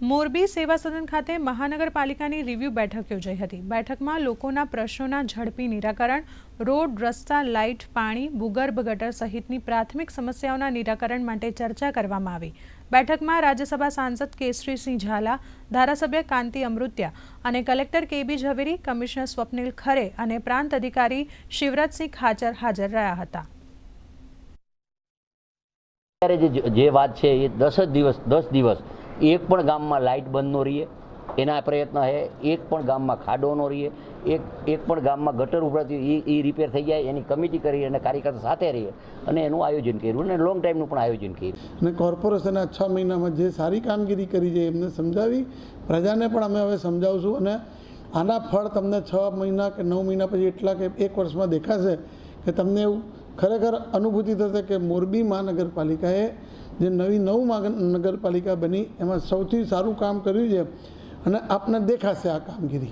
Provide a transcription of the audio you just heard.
મોરબી સેવા સદન ખાતે મહાનગરપાલિકાની રિવ્યુ બેઠક યોજાઈ હતી। બેઠકમાં લોકોના પ્રશ્નોના ઝડપી નિરાકરણ, રોડ, રસ્તા, લાઇટ, પાણી, ભૂગર્ભ ગટર સહિતની પ્રાથમિક સમસ્યાઓના નિરાકરણ માટે ચર્ચા કરવામાં આવી। બેઠકમાં રાજ્યસભા સાંસદ કેસરીસિંહ ઝાલા, ધારાસભ્ય કાંતિ અમૃત્યા અને કલેક્ટર કેબી ઝવેરી, કમિશનર સ્વપ્નિલ ખરે અને પ્રાંત અધિકારી શિવરાજસિંહ ખાચર હાજર રહ્યા હતા। જે વાત છે એ 10 દિવસ एक पण गाम में लाइट बंद न रही एना प्रयत्न है। एक पण गाम में खाडो न रही एक पण गाम में गटर उभराती ई रिपेर थी जाए एनी कमिटी करी अने कार्यकर्ता साथे रही अने एनुं आयोजन कर्युं अने लॉन्ग टाइमनुं पण आयोजन कर्युं अने कॉर्पोरेशने 6 महीना में जे सारी कामगीरी करी है एमने समजावी प्रजाने पण अमे हवे समजावशुं अने आना फळ तमने 6 महीना के 9 महीना पछी एटला के 1 वर्ष में देखाशे कि तमने एवुं खरेखर अनुभूति थशे कि मोरबी महानगरपालिकाए जे नवी नगरपालिका बनी एमां सौथी सारूं काम कर्युं छे अने आपने देखाशे आ कामगीरी।